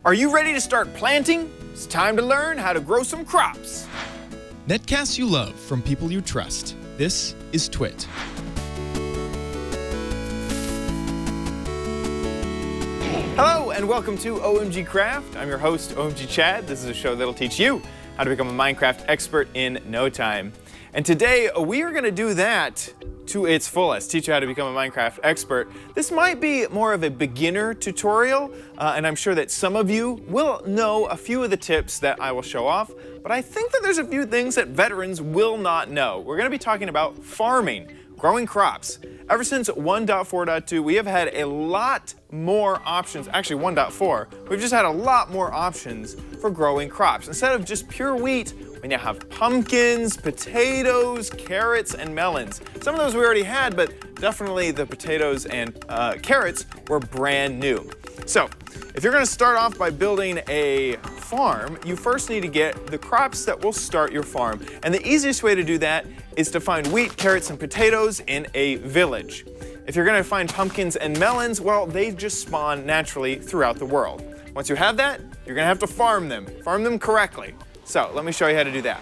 Are you ready to start planting? It's time to learn how to grow some crops. Netcasts you love from people you trust. This is Twit. Hello and welcome to OMGcraft. I'm your host, OMGchad. This is a show that'll teach you how to become a Minecraft expert in no time. And today we are going to do that to its fullest, teach you how to become a Minecraft expert. This might be more of a beginner tutorial, and I'm sure that some of you will know a few of the tips that I will show off, but I think that there's a few things that veterans will not know. We're going to be talking about farming, growing crops. Ever since 1.4.2, we have had a lot more options. Actually, 1.4, we've just had a lot more options for growing crops. Instead of just pure wheat, we now have pumpkins, potatoes, carrots, and melons. Some of those we already had, but definitely the potatoes and carrots were brand new. So, if you're going to start off by building a farm, you first need to get the crops that will start your farm. And the easiest way to do that is to find wheat, carrots, and potatoes in a village. If you're going to find pumpkins and melons, well, they just spawn naturally throughout the world. Once you have that, you're going to have to farm them correctly. So let me show you how to do that.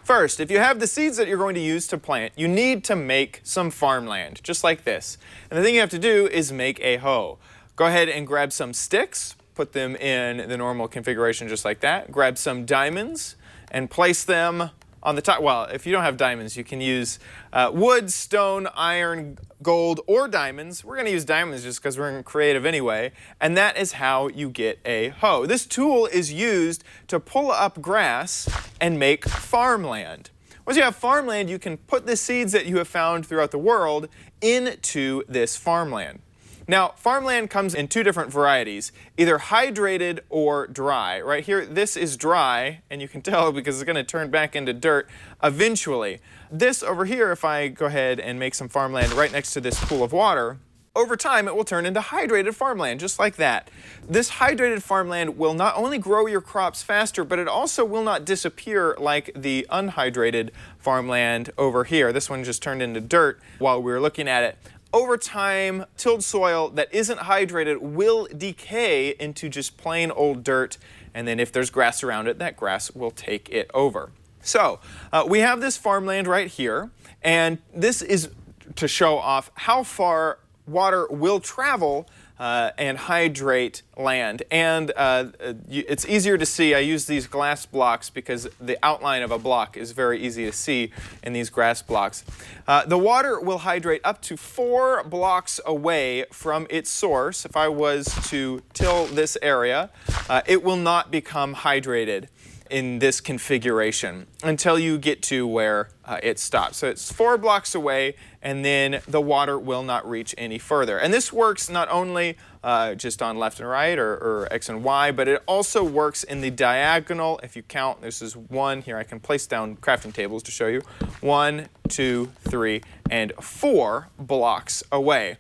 First, if you have the seeds that you're going to use to plant, you need to make some farmland, just like this. And the thing you have to do is make a hoe. Go ahead and grab some sticks, put them in the normal configuration just like that. Grab some diamonds and place them on the top. Well, if you don't have diamonds, you can use wood, stone, iron, gold, or diamonds. We're going to use diamonds just because we're creative anyway. And that is how you get a hoe. This tool is used to pull up grass and make farmland. Once you have farmland, you can put the seeds that you have found throughout the world into this farmland. Now, farmland comes in two different varieties, either hydrated or dry. Right here, this is dry, and you can tell because it's going to turn back into dirt eventually. This over here, if I go ahead and make some farmland right next to this pool of water, over time it will turn into hydrated farmland, just like that. This hydrated farmland will not only grow your crops faster, but it also will not disappear like the unhydrated farmland over here. This one just turned into dirt while we were looking at it. Over time, tilled soil that isn't hydrated will decay into just plain old dirt, and then if there's grass around it, that grass will take it over. So, we have this farmland right here, and this is to show off how far water will travel and hydrate land. And it's easier to see. I use these glass blocks because the outline of a block is very easy to see in these grass blocks. The water will hydrate up to 4 blocks away from its source. If I was to till this area, it will not become hydrated in this configuration until you get to where it stops. So it's 4 blocks away, and then the water will not reach any further. And this works not only just on left and right or X and Y, but it also works in the diagonal. If you count, this is 1. Here I can place down crafting tables to show you. 1, 2, 3, and 4 blocks away.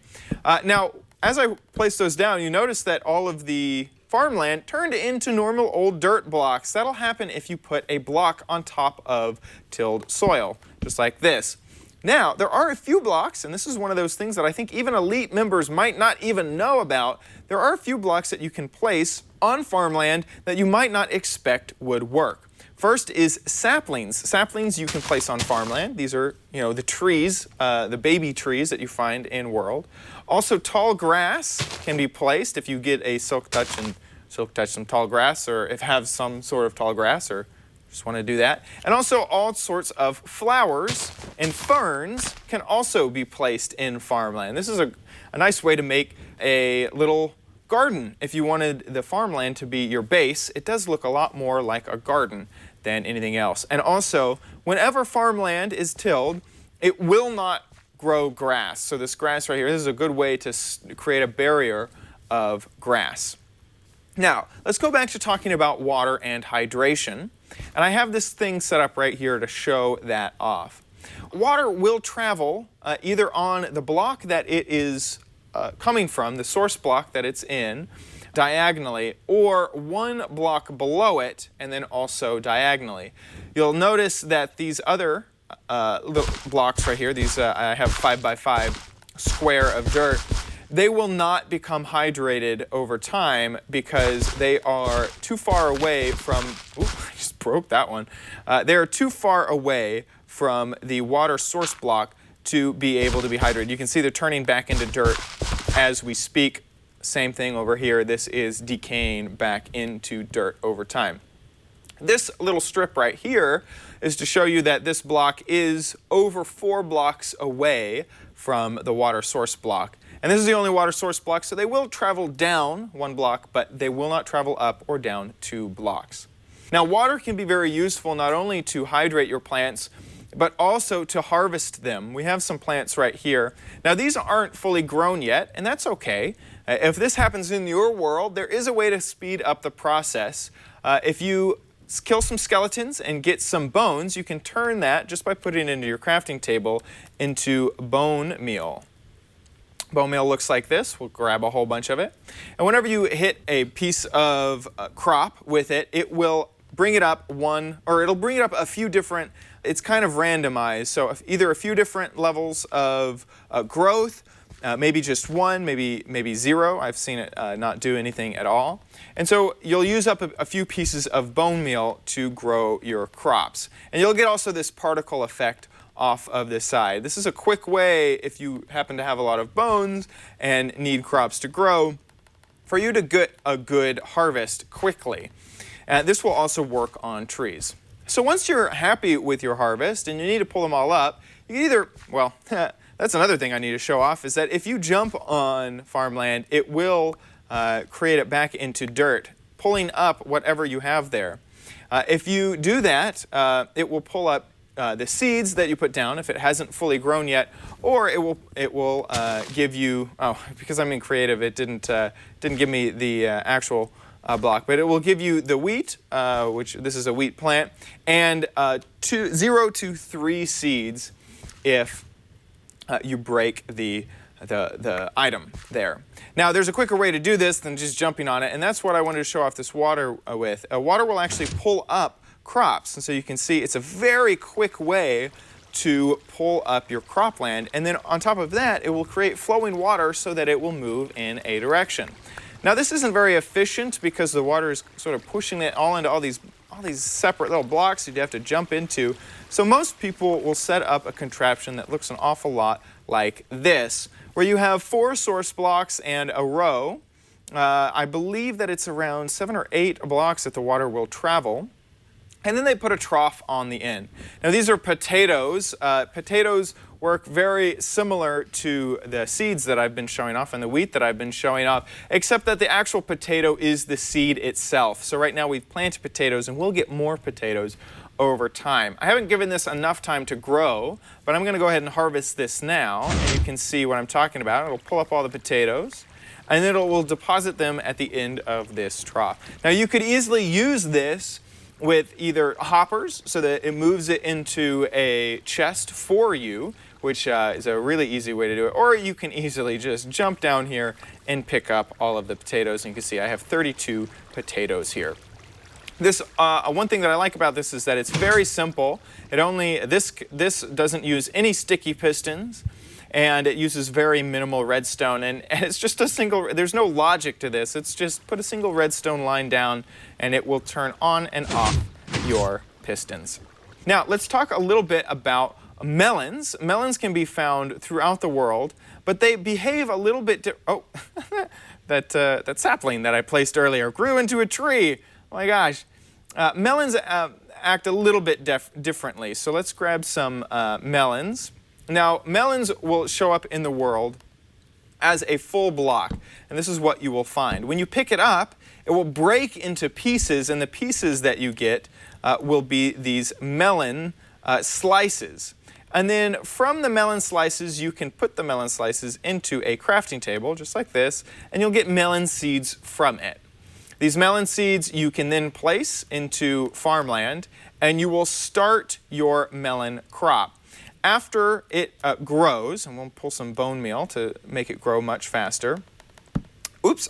Now, as I place those down, you notice that all of the farmland turned into normal old dirt blocks. That'll happen if you put a block on top of tilled soil, just like this. Now, there are a few blocks, and this is one of those things that I think even elite members might not even know about. There are a few blocks that you can place on farmland that you might not expect would work. First is saplings. Saplings you can place on farmland. These are, the trees, the baby trees that you find in world. Also, tall grass can be placed if you get a silk touch and silk touch some tall grass, or if have some sort of tall grass, or just want to do that. And also all sorts of flowers and ferns can also be placed in farmland. This is a nice way to make a little garden. If you wanted the farmland to be your base, it does look a lot more like a garden than anything else. And also, whenever farmland is tilled, it will not grow grass. So this grass right here, this is a good way to create a barrier of grass. Now, let's go back to talking about water and hydration. And I have this thing set up right here to show that off. Water will travel either on the block that it is coming from, the source block that it's in, diagonally, or 1 block below it, and then also diagonally. You'll notice that these other little blocks right here, these I have 5x5 square of dirt, they will not become hydrated over time because they are too far away from, ooh, I just broke that one. They are too far away from the water source block to be able to be hydrated. You can see they're turning back into dirt as we speak. Same thing over here. This is decaying back into dirt over time. This little strip right here is to show you that this block is over 4 blocks away from the water source block. And this is the only water source block, so they will travel down 1 block, but they will not travel up or down 2 blocks. Now, water can be very useful not only to hydrate your plants, but also to harvest them. We have some plants right here. Now, these aren't fully grown yet, and that's okay. If this happens in your world, there is a way to speed up the process. If you kill some skeletons and get some bones, you can turn that, just by putting it into your crafting table, into bone meal. Bone meal looks like this. We'll grab a whole bunch of it. And whenever you hit a piece of crop with it, it will bring it up it'll bring it up a few different, it's kind of randomized. So either a few different levels of growth, maybe just 1, maybe 0. I've seen it not do anything at all. And so you'll use up a few pieces of bone meal to grow your crops. And you'll get also this particle effect off of this side. This is a quick way, if you happen to have a lot of bones and need crops to grow, for you to get a good harvest quickly. This will also work on trees. So once you're happy with your harvest and you need to pull them all up, you can either, well, that's another thing I need to show off, is that if you jump on farmland, it will create it back into dirt, pulling up whatever you have there. If you do that, it will pull up the seeds that you put down if it hasn't fully grown yet, or it will give you, because I'm in creative, it didn't give me the actual block, but it will give you the wheat, which this is a wheat plant, and 0 to 3 seeds if you break the item there. Now, there's a quicker way to do this than just jumping on it, and that's what I wanted to show off this water with. Water will actually pull up crops, and so you can see it's a very quick way to pull up your cropland, and then on top of that, it will create flowing water so that it will move in a direction. Now, this isn't very efficient because the water is sort of pushing it all into all these separate little blocks that you have to jump into. So most people will set up a contraption that looks an awful lot like this, where you have 4 source blocks and a row. I believe that it's around 7 or 8 blocks that the water will travel. And then they put a trough on the end. Now, these are potatoes. Potatoes work very similar to the seeds that I've been showing off and the wheat that I've been showing off, except that the actual potato is the seed itself. So right now we've planted potatoes, and we'll get more potatoes over time. I haven't given this enough time to grow, but I'm going to go ahead and harvest this now, and you can see what I'm talking about. It'll pull up all the potatoes, and then it will deposit them at the end of this trough. Now, you could easily use this with either hoppers so that it moves it into a chest for you, which is a really easy way to do it, or you can easily just jump down here and pick up all of the potatoes. And you can see I have 32 potatoes here. This one thing that I like about this is that it's very simple. This doesn't use any sticky pistons, and it uses very minimal redstone, and it's just a single, there's no logic to this. It's just put a single redstone line down and it will turn on and off your pistons. Now, let's talk a little bit about melons. Melons can be found throughout the world, but they behave a little bit that sapling that I placed earlier grew into a tree. Oh my gosh. Melons act a little bit differently. So let's grab some melons. Now, melons will show up in the world as a full block, and this is what you will find. When you pick it up, it will break into pieces, and the pieces that you get will be these melon slices. And then from the melon slices, you can put the melon slices into a crafting table, just like this, and you'll get melon seeds from it. These melon seeds you can then place into farmland, and you will start your melon crop. After it grows, and we'll pull some bone meal to make it grow much faster. Oops.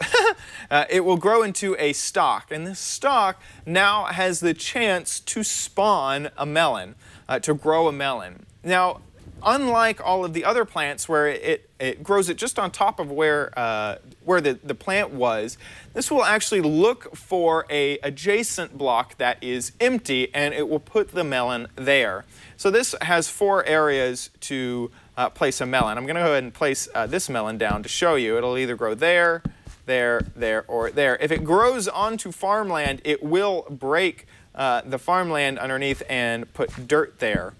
It will grow into a stalk, and this stalk now has the chance to spawn a melon, to grow a melon. Now, unlike all of the other plants where it grows it just on top of where the plant was, this will actually look for a adjacent block that is empty, and it will put the melon there. So this has 4 areas to place a melon. I'm going to go ahead and place this melon down to show you. It'll either grow there, there, or there. If it grows onto farmland, it will break the farmland underneath and put dirt there,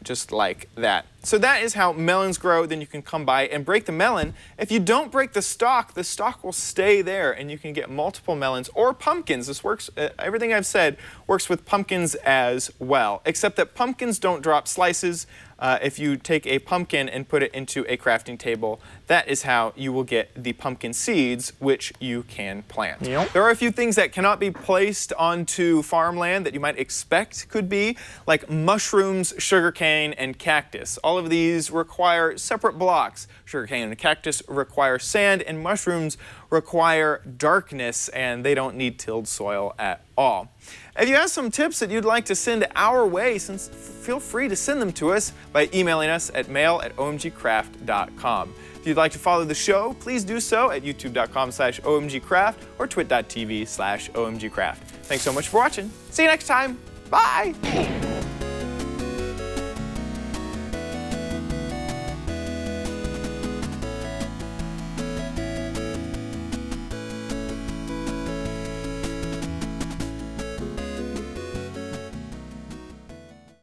just like that. So that is how melons grow. Then you can come by and break the melon. If you don't break the stalk will stay there, and you can get multiple melons or pumpkins. This works, everything I've said works with pumpkins as well, except that pumpkins don't drop slices. If you take a pumpkin and put it into a crafting table, that is how you will get the pumpkin seeds, which you can plant. Yep. There are a few things that cannot be placed onto farmland that you might expect could be, like mushrooms, sugarcane, and cactus. All of these require separate blocks. Sugarcane and cactus require sand, and mushrooms require darkness, and they don't need tilled soil at all. If you have some tips that you'd like to send our way, feel free to send them to us by emailing us at mail@omgcraft.com. If you'd like to follow the show, please do so at youtube.com/omgcraft or twit.tv/omgcraft. Thanks so much for watching. See you next time. Bye.